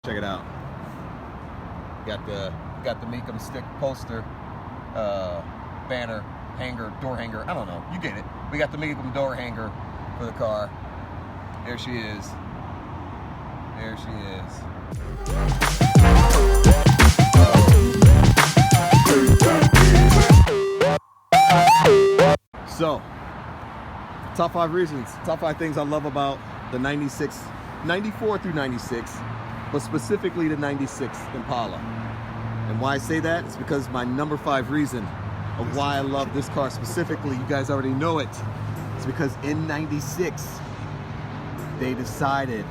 Check it out. Got the Mecum stick poster, banner, hanger, door hanger. I don't know. You get it. We got the Mecum door hanger for the car. There she is. There she is. So, top 5 reasons, top 5 things I love about the 94 through 96, but specifically the 96 Impala. And why I say that is because my number 5 reason of why I love this car specifically, you guys already know it. It's because in 96, they decided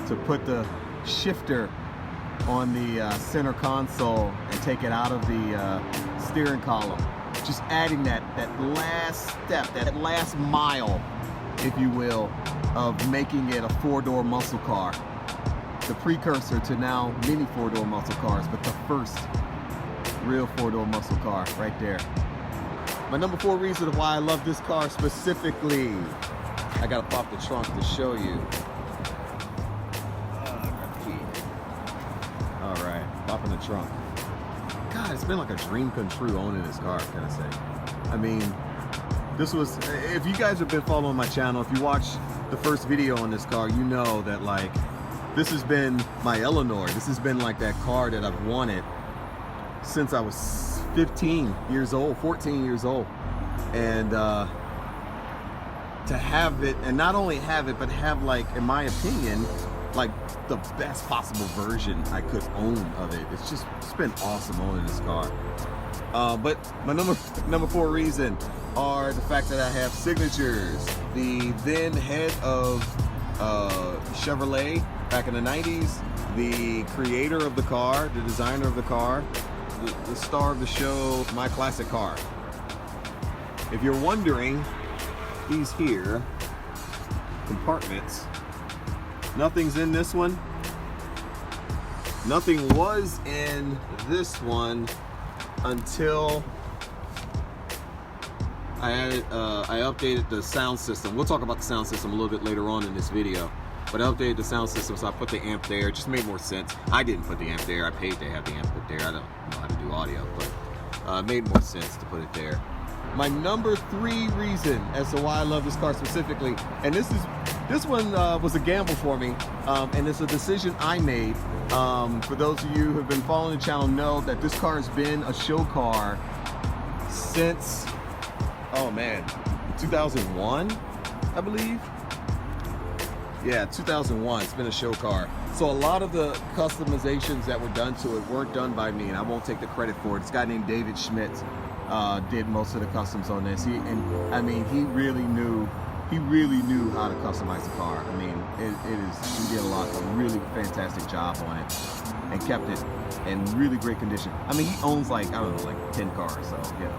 to put the shifter on the center console and take it out of the steering column. Just adding that last step, that last mile, if you will, of making it a 4-door muscle car. The precursor to now many 4-door muscle cars, but the first real 4-door muscle car right there. My number 4 reason of why I love this car specifically. I gotta pop the trunk to show you. All right, popping the trunk. God, it's been like a dream come true owning this car, can I say. I mean, this was, if you guys have been following my channel, if you watched the first video on this car, you know that like, this has been my Eleanor. This has been like that car that I've wanted since I was 15 years old, 14 years old. And to have it, and not only have it, but have like, in my opinion, like the best possible version I could own of it. It's been awesome owning this car. But my number 4 reason are the fact that I have signatures. The then head of Chevrolet back in the 90s, the creator of the car, the designer of the car, the star of the show, My Classic Car. If you're wondering, these here compartments, nothing's in this one. Nothing was in this one until I updated the sound system. We'll talk about the sound system a little bit later on in this video. But I updated the sound system, so I put the amp there. It just made more sense. I didn't put the amp there. I paid to have the amp put there. I don't know how to do audio, but it made more sense to put it there. My number 3 reason as to why I love this car specifically, and this one was a gamble for me, and it's a decision I made. For those of you who have been following the channel know that this car has been a show car since, oh man, 2001, I believe. Yeah, 2001, it's been a show car. So a lot of the customizations that were done to it weren't done by me, and I won't take the credit for it. This guy named David Schmidt did most of the customs on this. He really knew how to customize the car. I mean, he did a really fantastic job on it and kept it in really great condition. I mean, he owns like, I don't know, like 10 cars, so yeah,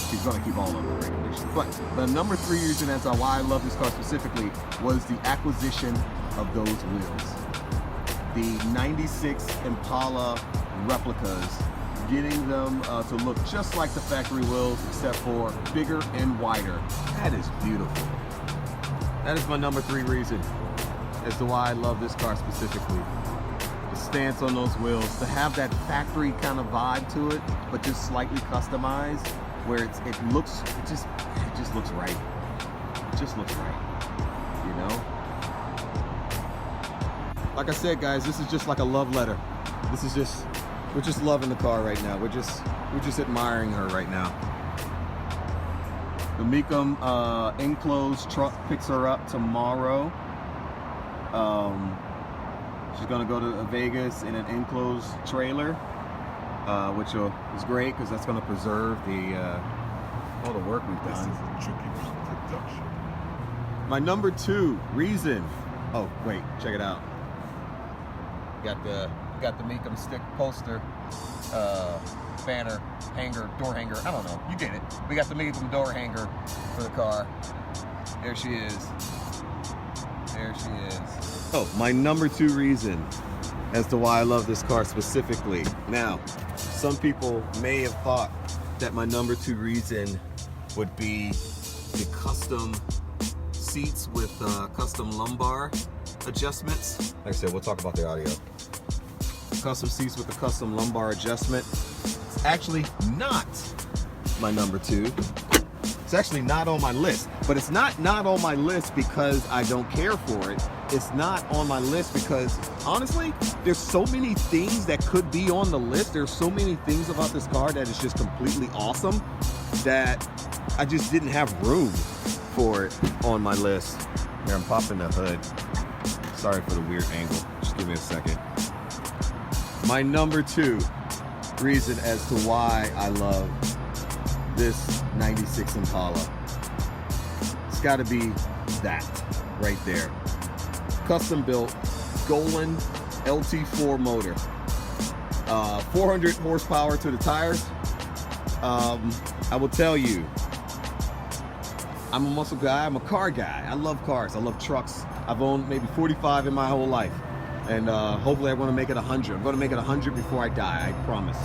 he's gonna keep all of them in great condition. But the number 3 reason as to why I love this car specifically was the acquisition of those wheels. The 96 Impala replicas, getting them to look just like the factory wheels, except for bigger and wider. That is beautiful. That is my number 3 reason as to why I love this car specifically. The stance on those wheels, to have that factory kind of vibe to it, but just slightly customized, where it just looks right. It just looks right, you know? Like I said, guys, this is just like a love letter. We're just loving the car right now. We're just admiring her right now. The Mecum enclosed truck picks her up tomorrow. She's gonna go to Vegas in an enclosed trailer, which is great because that's gonna preserve all the work we've done. This is a tricky production. My number 2 reason. Oh wait, check it out. Got the Mecum stick poster, banner, hanger, door hanger. I don't know. You get it. We got the Mecum door hanger for the car. There she is. There she is. Oh, my number 2 reason as to why I love this car specifically. Now, some people may have thought that my number 2 reason would be the custom seats with custom lumbar. adjustments. Like I said, we'll talk about the audio. Custom seats with the custom lumbar adjustment. It's actually not my number 2. It's actually not on my list, but it's not on my list because I don't care for it. It's not on my list because honestly, there's so many things that could be on the list. There's so many things about this car that is just completely awesome that I just didn't have room for it on my list. Here, I'm popping the hood. Sorry for the weird angle. Just give me a second. My number 2 reason as to why I love this 96 Impala. It's got to be that right there. Custom built Golan LT4 motor. 400 horsepower to the tires. I will tell you, I'm a muscle guy, I'm a car guy. I love cars, I love trucks. I've owned maybe 45 in my whole life. And hopefully I want to make it 100. I'm going to make it 100 before I die, I promise.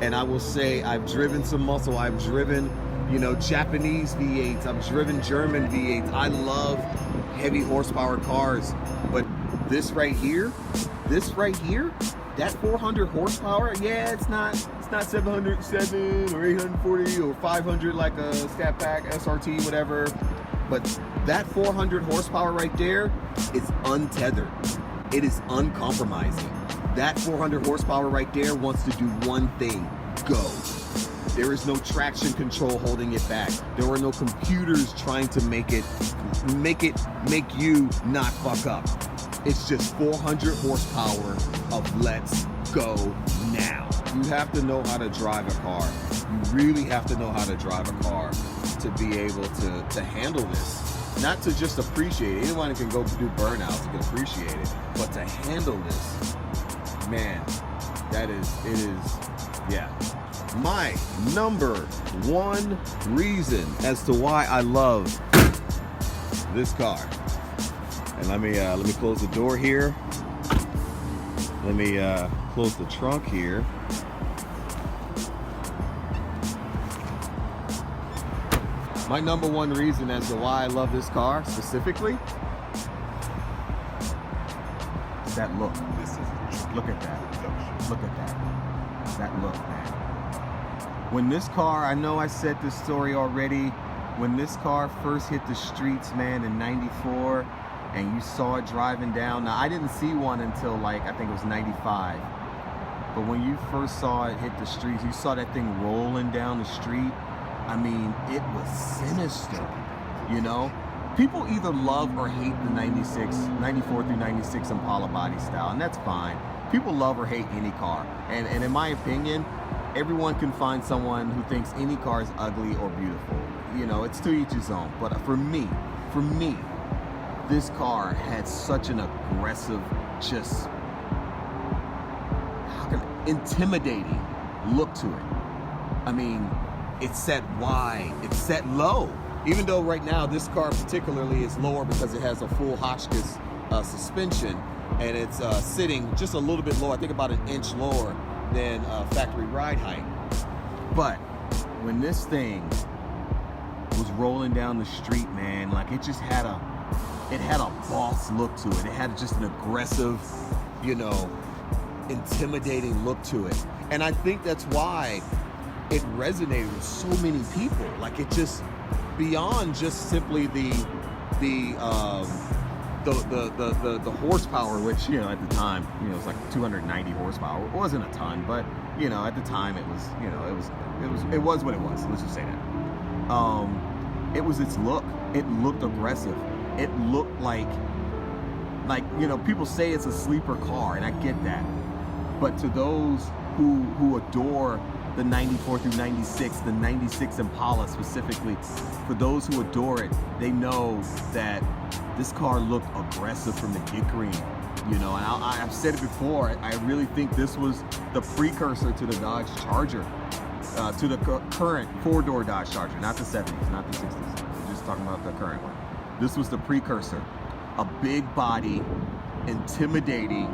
And I will say I've driven some muscle. I've driven, you know, Japanese V8s. I've driven German V8s. I love heavy horsepower cars. But this right here, that 400 horsepower, yeah, it's not 707 or 840 or 500 like a Scat Pack, SRT, whatever. But that 400 horsepower right there is untethered. It is uncompromising. That 400 horsepower right there wants to do one thing: go. There is no traction control holding it back. There are no computers trying to make you not fuck up. It's just 400 horsepower of let's go now. You have to know how to drive a car. You really have to know how to drive a car to be able to handle this. Not to just appreciate it. Anyone can go do burnouts and can appreciate it, but to handle this, man, yeah. My number 1 reason as to why I love this car. And let me close the door here. Let me close the trunk here. My number 1 reason as to why I love this car specifically is that look. Look at that. Look at that. That look, man. When this car, I know I said this story already, when this car first hit the streets, man, in 94, and you saw it driving down. Now, I didn't see one until like, I think it was 95. But when you first saw it hit the streets, you saw that thing rolling down the street. I mean, it was sinister, you know? People either love or hate the 94 through 96 Impala body style, and that's fine. People love or hate any car. And in my opinion, everyone can find someone who thinks any car is ugly or beautiful. You know, it's to each his own. But for me, this car had such an aggressive, just intimidating look to it. I mean, it's set wide, it's set low. Even though right now this car particularly is lower because it has a full Hotchkiss suspension, and it's sitting just a little bit lower, I think about an inch lower than factory ride height. But when this thing was rolling down the street, man, like it just had a boss look to it. It had just an aggressive, you know, intimidating look to it. And I think that's why it resonated with so many people. Like it just, beyond just simply the horsepower, which, you know, at the time, you know, it was like 290 horsepower. It wasn't a ton, but, you know, at the time it was, you know, it was what it was. Let's just say that. It was its look. It looked aggressive. It looked like, you know, people say it's a sleeper car, and I get that. But to those who adore the 94 through 96, the 96 Impala specifically, for those who adore it, they know that this car looked aggressive from the get-green, you know. And I've said it before, I really think this was the precursor to the Dodge Charger, to the current 4-door Dodge Charger, not the 70s, not the 60s. We're just talking about the current one. This was the precursor. A big body, intimidating,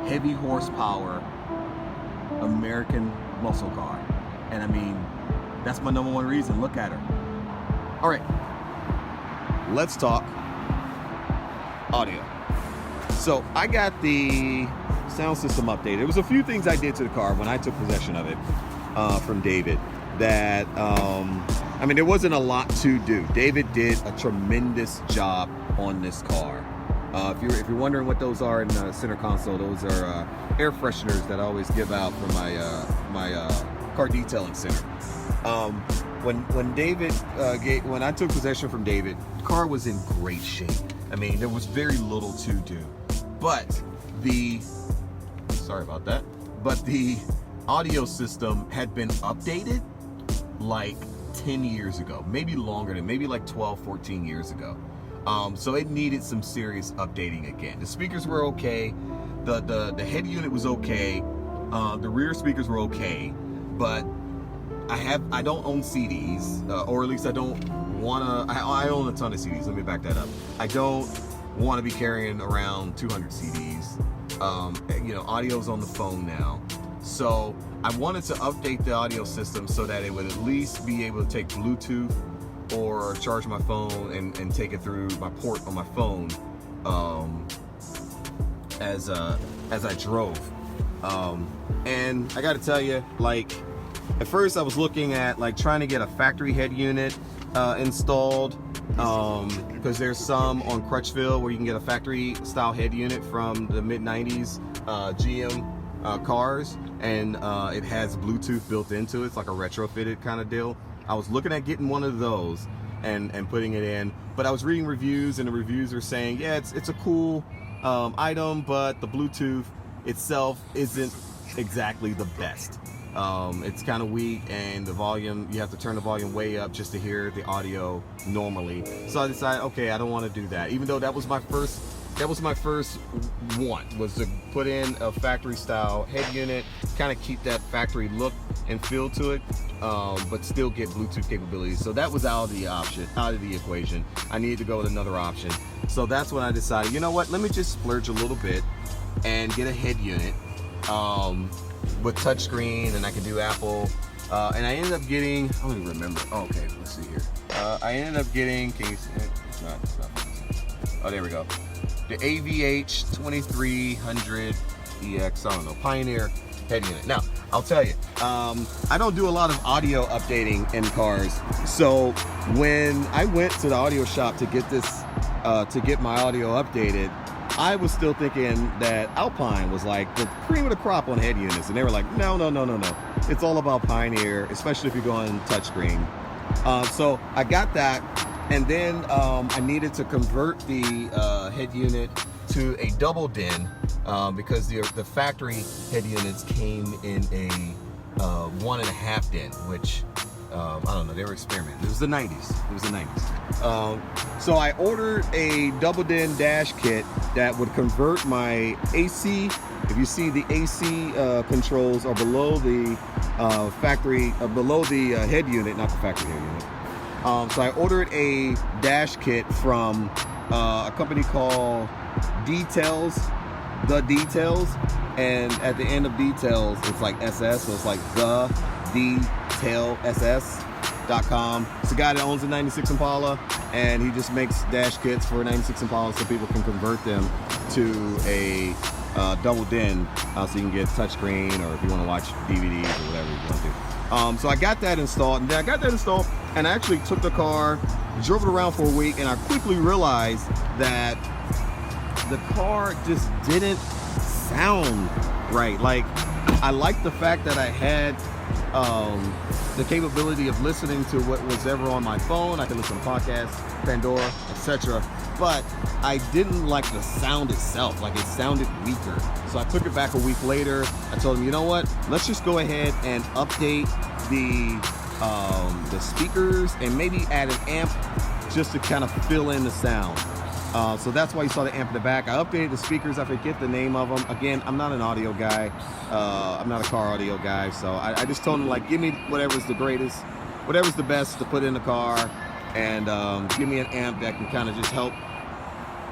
heavy horsepower, American muscle car. And I mean, that's my number 1 reason. Look at her. All right, let's talk audio. So I got the sound system updated. There was a few things I did to the car when I took possession of it from David that, I mean, there wasn't a lot to do. David did a tremendous job on this car. If you're wondering what those are in the center console, those are air fresheners that I always give out for my car detailing center. When David when I took possession from David, the car was in great shape. I mean, there was very little to do, but sorry about that, but the audio system had been updated like 10 years ago, maybe longer than, maybe like 12, 14 years ago. So it needed some serious updating again. The speakers were okay, the head unit was okay, the rear speakers were okay, but I don't own CDs, or at least I don't wanna. I own a ton of CDs. Let me back that up. I don't want to be carrying around 200 CDs. You know, audio's on the phone now, so I wanted to update the audio system so that it would at least be able to take Bluetooth or charge my phone and take it through my port on my phone as I drove. And I got to tell you, like, at first I was looking at like trying to get a factory head unit installed, because there's some on Crutchville where you can get a factory style head unit from the mid-90s GM cars, and it has Bluetooth built into it. It's like a retrofitted kind of deal. I was looking at getting one of those and putting it in, but I was reading reviews, and the reviews are saying, yeah, it's a cool item, but the Bluetooth itself isn't exactly the best. It's kind of weak, and the volume, you have to turn the volume way up just to hear the audio normally. So I decided, okay, I don't want to do that, even though that was my first want, was to put in a factory style head unit, kind of keep that factory look and feel to it, but still get Bluetooth capabilities. So that was out of the equation. I needed to go with another option. So that's when I decided, you know what, let me just splurge a little bit and get a head unit with touchscreen, and I can do Apple. And I ended up getting, I don't even remember. Oh, okay, let's see here. I ended up getting, can you see it? It's not focusing. Oh, there we go. The AVH 2300 EX, I don't know, Pioneer head unit. Now, I'll tell you, I don't do a lot of audio updating in cars. So when I went to the audio shop to get this, to get my audio updated, I was still thinking that Alpine was like the cream of the crop on head units, and they were like, no. It's all about Pioneer, especially if you're going touchscreen. So I got that, and then I needed to convert the head unit to a double DIN because the factory head units came in a 1.5 DIN, which I don't know, they were experimenting. It was the 90s. So I ordered a double DIN dash kit that would convert my AC. If you see, the AC controls are below the factory, below the head unit, not the factory head unit. So I ordered a dash kit from a company called Details, The Details, and at the end of Details, it's like SS, so it's like the detailss.com. It's a guy that owns a 96 Impala, and he just makes dash kits for 96 Impala so people can convert them to a double DIN, so you can get touchscreen, or if you want to watch DVDs or whatever you want to do. So I got that installed, and I actually took the car, drove it around for a week, and I quickly realized that the car just didn't sound right. Like, I liked the fact that I had the capability of listening to what was ever on my phone. I could listen to podcasts, Pandora, etc. But I didn't like the sound itself. Like, it sounded weaker. So I took it back a week later. I told him, you know what? Let's just go ahead and update the speakers and maybe add an amp just to kind of fill in the sound. So that's why you saw the amp in the back. I updated the speakers. I forget the name of them. Again, I'm not an audio guy. I'm not a car audio guy. So I just told him, like, give me whatever's the greatest, whatever's the best to put in the car, and give me an amp that can kind of just help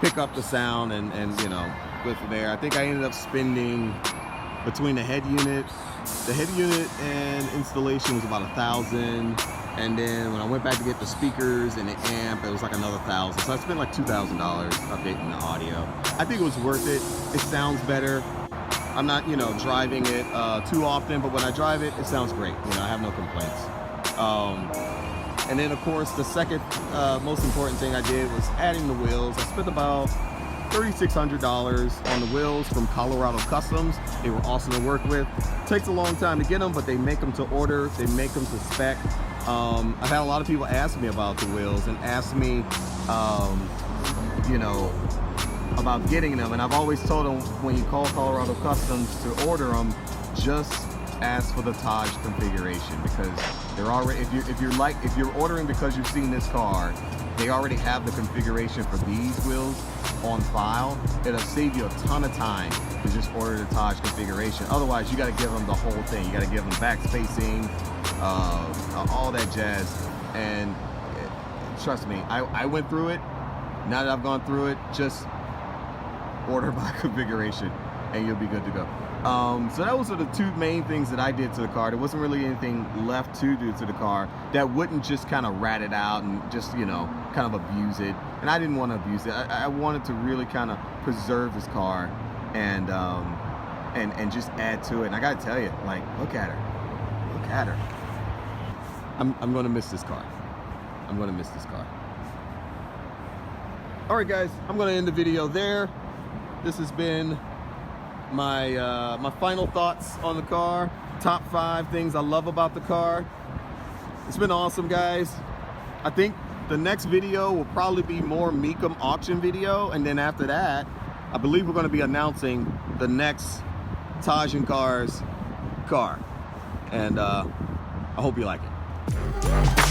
pick up the sound and you know, go from there. I think I ended up spending, between the head unit and installation was about $1,000. And then when I went back to get the speakers and the amp, it was like another $1,000. So I spent like $2,000 updating the audio. I think it was worth it. It sounds better. I'm not, you know, driving it too often, but when I drive it, it sounds great. You know, I have no complaints. And then of course, the second most important thing I did was adding the wheels. I spent about $3,600 on the wheels from Colorado Customs. They were awesome to work with. Takes a long time to get them, but they make them to order. They make them to spec. I've had a lot of people ask me about the wheels and ask me, you know, about getting them. AndVe always told them, when you call Colorado Customs to order them, just ask for the Taj configuration, because they're already, if you're ordering because you've seen this car, they already have the configuration for these wheels on file. It'll save you a ton of time to just order the Taj configuration. Otherwise, you got to give them the whole thing. You got to give them back spacing, all that jazz. And trust me, I went through it. Now that I've gone through it, just order by configuration and you'll be good to go. So those are the two main things that I did to the car. There wasn't really anything left to do to the car that wouldn't just kind of rat it out and just, you know, kind of abuse it. And I didn't want to abuse it. I wanted to really kind of preserve this car and just add to it. And I gotta tell you, like, look at her. Look at her. I'm gonna miss this car. I'm gonna miss this car. All right, guys, I'm gonna end the video there. This has been my my final thoughts on the car. Top 5 things I love about the car. It's been awesome, guys. I think the next video will probably be more Mecum Auction video, and then after that, I believe we're going to be announcing the next Taj & Cars car. And I hope you like it.